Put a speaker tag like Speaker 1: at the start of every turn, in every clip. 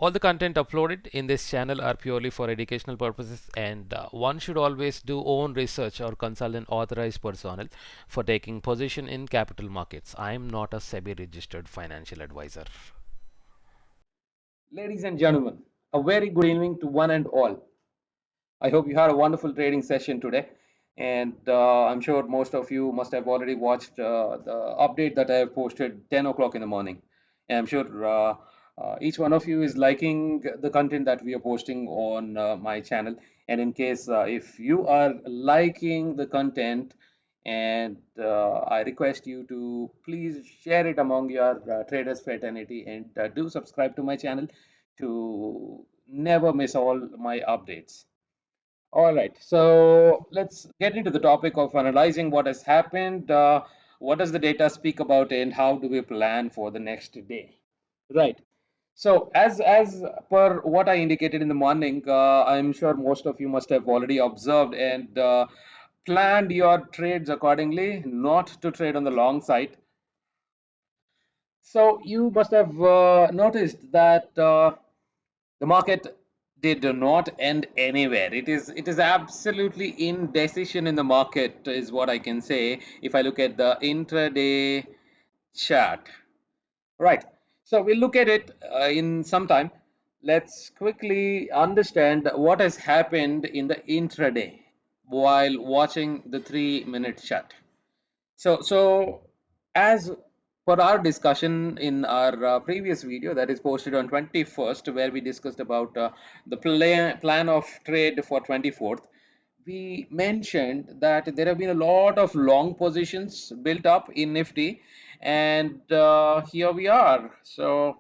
Speaker 1: All the content uploaded in this channel are purely for educational purposes, and one should always do own research or consult an authorized personnel for taking position in capital markets. I am not a SEBI registered financial advisor.
Speaker 2: Ladies and gentlemen, a very good evening to one and all. I hope you had a wonderful trading session today. And I'm sure most of you must have already watched the update that I have posted 10 o'clock in the morning. And I'm sure each one of you is liking the content that we are posting on my channel. And in case if you are liking the content, and I request you to please share it among your traders fraternity and do subscribe to my channel to never miss all my updates. All right, so let's get into the topic of analyzing what has happened. What does the data speak about, and how do we plan for the next day? Right. So as per what I indicated in the morning, I'm sure most of you must have already observed and planned your trades accordingly, not to trade on the long side. So you must have noticed that the market did not end anywhere. It is absolutely indecision in the market, is what I can say if I look at the intraday chart. Right. So we'll look at it in some time. Let's quickly understand what has happened in the intraday while watching the 3 minute chart. So as per our discussion in our previous video that is posted on 21st, where we discussed about the plan of trade for 24th, we mentioned that there have been a lot of long positions built up in Nifty, and here we are. So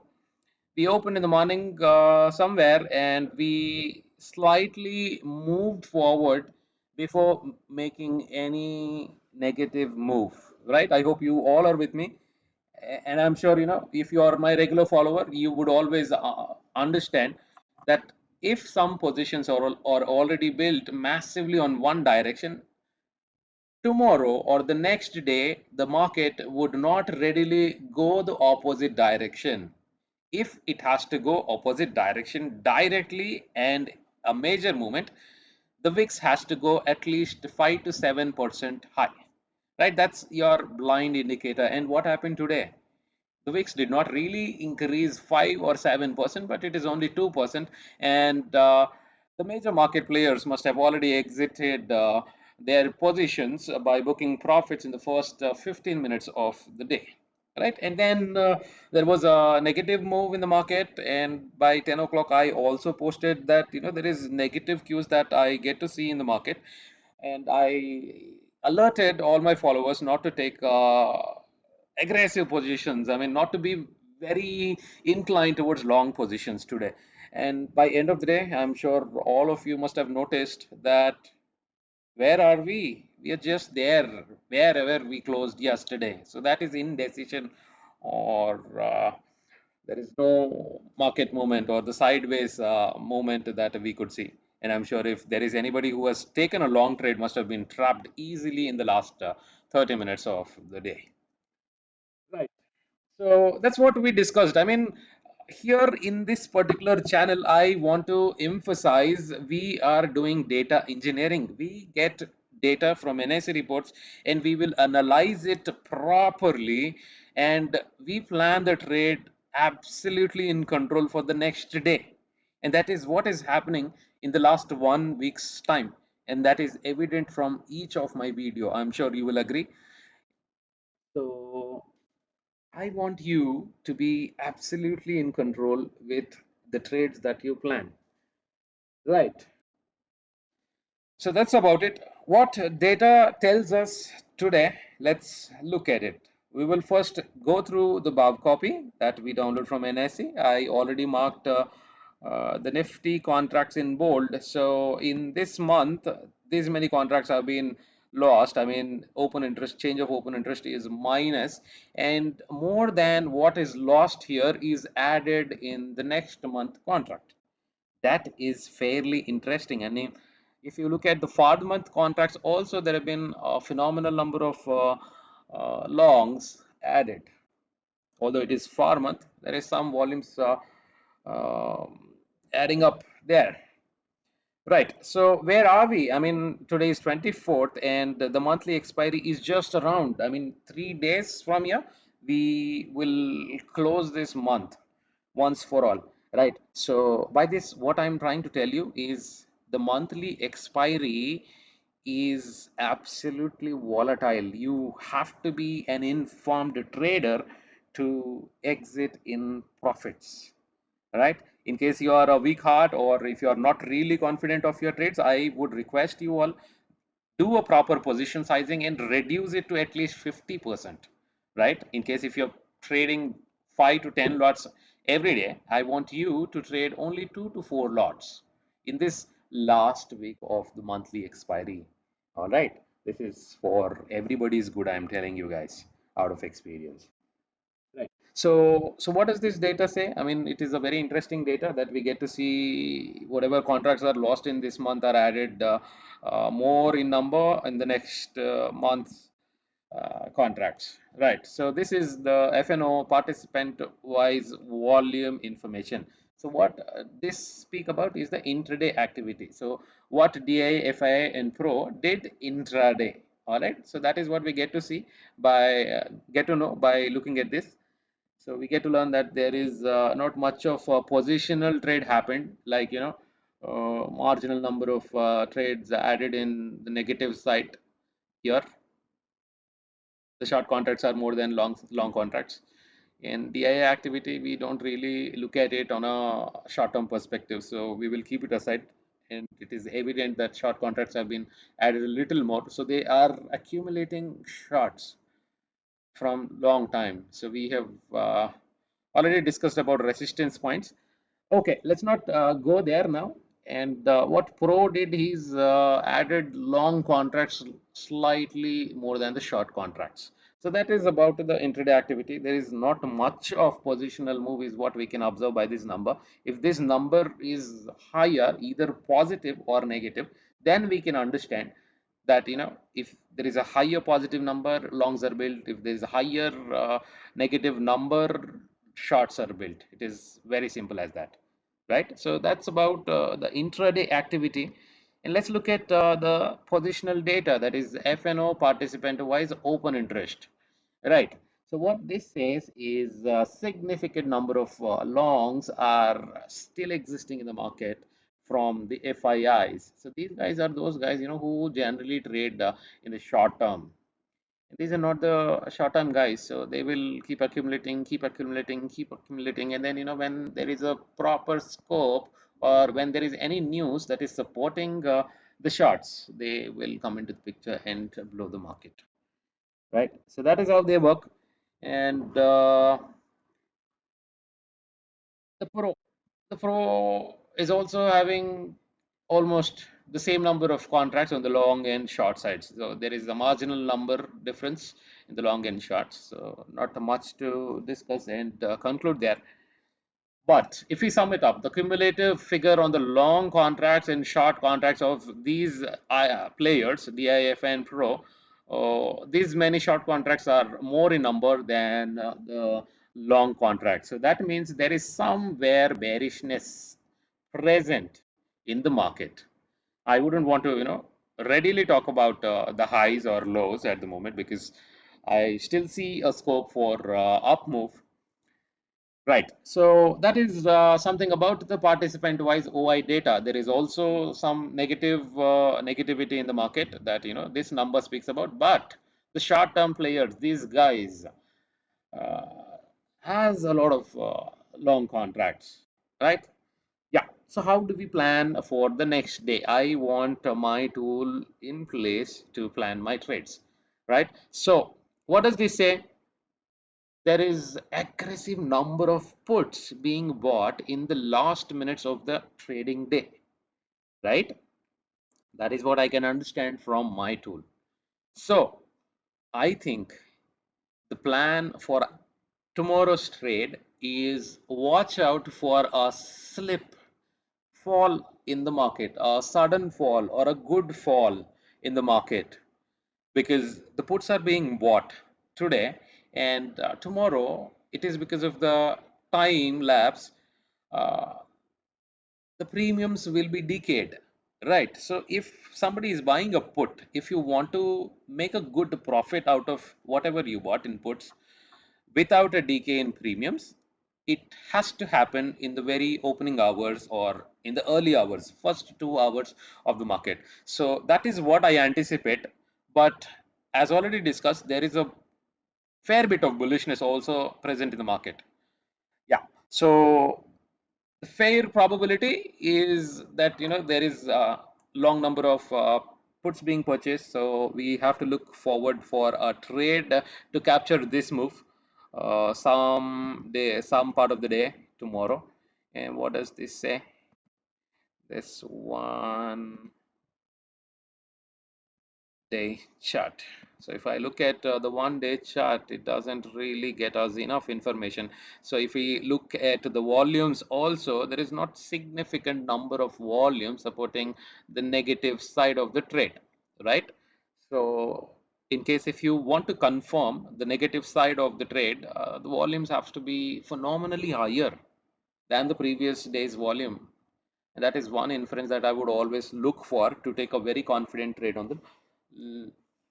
Speaker 2: we opened in the morning somewhere, and we slightly moved forward before making any negative move, right? I hope you all are with me. And I'm sure, if you are my regular follower, you would always understand that if some positions are already built massively on one direction, tomorrow or the next day the market would not readily go the opposite direction. If it has to go opposite direction directly and a major movement, the VIX has to go at least 5 to 7% high, right? That's your blind indicator. And what happened today? The VIX did not really increase 5 or 7%, but it is only 2%. And the major market players must have already exited their positions by booking profits in the first 15 minutes of the day, right? And then there was a negative move in the market, and by 10 o'clock I also posted that there is negative cues that I get to see in the market, and I alerted all my followers not to take aggressive positions. I mean, not to be very inclined towards long positions today. And by end of the day, I'm sure all of you must have noticed that where are we? We are just there, wherever we closed yesterday. So that is indecision, or there is no market movement or the sideways movement that we could see. And I'm sure if there is anybody who has taken a long trade, must have been trapped easily in the last 30 minutes of the day. Right. So that's what we discussed. I mean, here in this particular channel, I want to emphasize we are doing data engineering. We get data from NIC reports and we will analyze it properly, and we plan the trade absolutely in control for the next day. And that is what is happening in the last 1 week's time. And that is evident from each of my video. I'm sure you will agree. So I want you to be absolutely in control with the trades that you plan. Right. So that's about it. What data tells us today, let's look at it. We will first go through the BAV copy that we download from NSE. I already marked the Nifty contracts in bold. So in this month, these many contracts have been lost. I mean, open interest, change of open interest is minus, and more than what is lost here is added in the next month contract. That is fairly interesting. I mean, if you look at the 4 month contracts, also there have been a phenomenal number of longs added. Although it is 4 month, there is some volumes adding up there. Right. So where are we? I mean, today is 24th and the monthly expiry is just around. I mean, 3 days from here, we will close this month once for all. Right. So by this, what I'm trying to tell you is the monthly expiry is absolutely volatile. You have to be an informed trader to exit in profits, right? In case you are a weak heart or if you are not really confident of your trades, I would request you all do a proper position sizing and reduce it to at least 50%, right? In case if you're trading 5 to 10 lots every day, I want you to trade only 2 to 4 lots in this last week of the monthly expiry. All right, this is for everybody's good, I'm telling you guys out of experience. Right. So what does this data say? I mean, it is a very interesting data that we get to see whatever contracts are lost in this month are added more in number in the next month's contracts. Right. So this is the FNO participant-wise volume information. So what this speak about is the intraday activity. So what DI, FI, and Pro did intraday. All right. So that is what we get to see by get to know by looking at this. So we get to learn that there is not much of a positional trade happened, like marginal number of trades added in the negative side here. The short contracts are more than long contracts. In DIA activity, we don't really look at it on a short-term perspective, so we will keep it aside. And it is evident that short contracts have been added a little more, so they are accumulating shorts from long time. So we have already discussed about resistance points. Okay, let's not go there now. And what Pro did, he's added long contracts slightly more than the short contracts. So that is about the intraday activity. There is not much of positional move is what we can observe by this number. If this number is higher, either positive or negative, then we can understand that if there is a higher positive number, longs are built. If there is a higher negative number, shorts are built. It is very simple as that, right? So that's about the intraday activity. And let's look at the positional data, that is FNO participant wise open interest, right? So what this says is a significant number of longs are still existing in the market from the FIIs. So these guys are those guys who generally trade in the short term. These are not the short term guys, so they will keep accumulating, keep accumulating, keep accumulating, and then when there is a proper scope or when there is any news that is supporting the shorts, they will come into the picture and blow the market, right? So that is how they work. And the pro the pro is also having almost the same number of contracts on the long and short sides. So there is a marginal number difference in the long and short. So not much to discuss and conclude there. But if we sum it up, the cumulative figure on the long contracts and short contracts of these players, DIF and Pro, these many short contracts are more in number than the long contracts. So that means there is somewhere bearishness present in the market. I wouldn't want to, readily talk about the highs or lows at the moment because I still see a scope for up move. Right. So that is something about the participant-wise OI data. There is also some negativity in the market that this number speaks about. But the short-term players, these guys, uh, has a lot of long contracts, right? Yeah. So how do we plan for the next day? I want my tool in place to plan my trades, right? So what does this say? There is aggressive number of puts being bought in the last minutes of the trading day, right? That is what I can understand from my tool. So I think the plan for tomorrow's trade is watch out for a slip fall in the market, a sudden fall or a good fall in the market, because the puts are being bought today and tomorrow it is because of the time lapse. Uh, the premiums will be decayed, right? So if somebody is buying a put, if you want to make a good profit out of whatever you bought in puts without a decay in premiums, it has to happen in the very opening hours or in the early hours, first 2 hours of the market. So that is what I anticipate. But as already discussed, there is a fair bit of bullishness also present in the market. Yeah. So the fair probability is that there is a long number of puts being purchased. So we have to look forward for a trade to capture this move some part of the day tomorrow. And what does this say? This 1 day chart. So if I look at the 1 day chart, it doesn't really get us enough information. So if we look at the volumes also, there is not significant number of volumes supporting the negative side of the trade, right? So in case if you want to confirm the negative side of the trade, the volumes have to be phenomenally higher than the previous day's volume. And that is one inference that I would always look for to take a very confident trade on the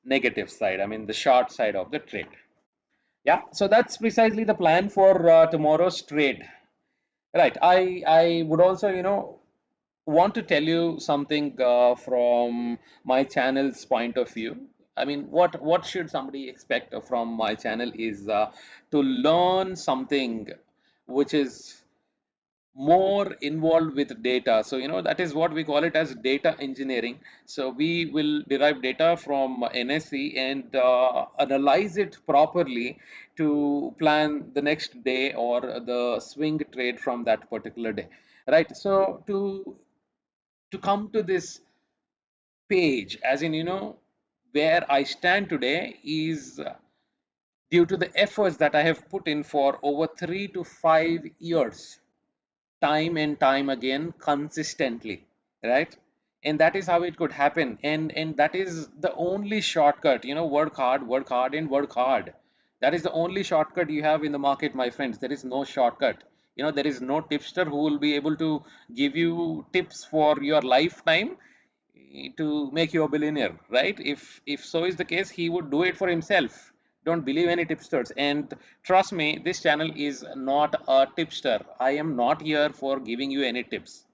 Speaker 2: negative side. I mean, the short side of the trade. Yeah, so that's precisely the plan for tomorrow's trade. Right. I would also, want to tell you something from my channel's point of view. I mean, what should somebody expect from my channel is to learn something which is more involved with data. So that is what we call it as data engineering. So we will derive data from NSE and analyze it properly to plan the next day or the swing trade from that particular day, right? So to come to this page, as in where I stand today is due to the efforts that I have put in for over 3 to 5 years, time and time again, consistently, right? And that is how it could happen. And that is the only shortcut. Work hard and work hard. That is the only shortcut you have in the market, my friends. There is no shortcut. There is no tipster who will be able to give you tips for your lifetime to make you a billionaire, right? If so is the case, he would do it for himself. Don't believe any tipsters. And trust me, this channel is not a tipster. I am not here for giving you any tips,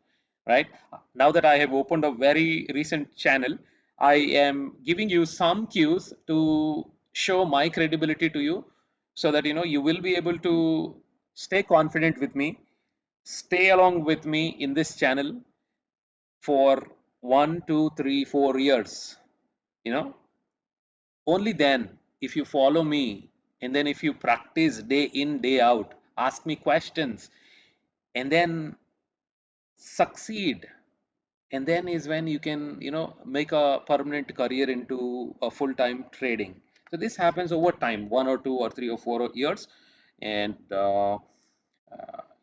Speaker 2: right? Now that I have opened a very recent channel, I am giving you some cues to show my credibility to you, so that you will be able to stay confident with me, stay along with me in this channel for 1, 2, 3, 4 years. You know, only then, if you follow me and then if you practice day in, day out, ask me questions, and then succeed, and then is when you can, make a permanent career into a full-time trading. So this happens over time, 1 or 2 or 3 or 4 years, and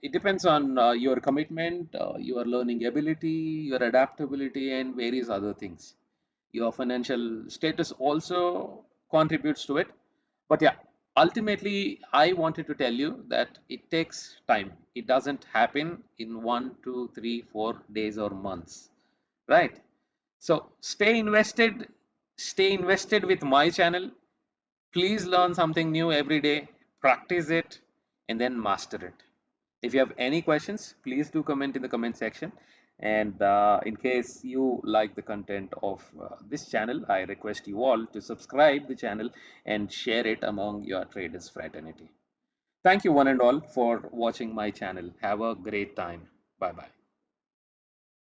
Speaker 2: it depends on your commitment, your learning ability, your adaptability, and various other things. Your financial status also contributes to it. But yeah, ultimately, I wanted to tell you that it takes time. It doesn't happen in 1, 2, 3, 4 days or months, right? So stay invested with my channel. Please learn something new every day, practice it, and then master it. If you have any questions, please do comment in the comment section. And in case you like the content of this channel, I request you all to subscribe the channel and share it among your traders fraternity. Thank you one and all for watching my channel. Have a great time. Bye bye.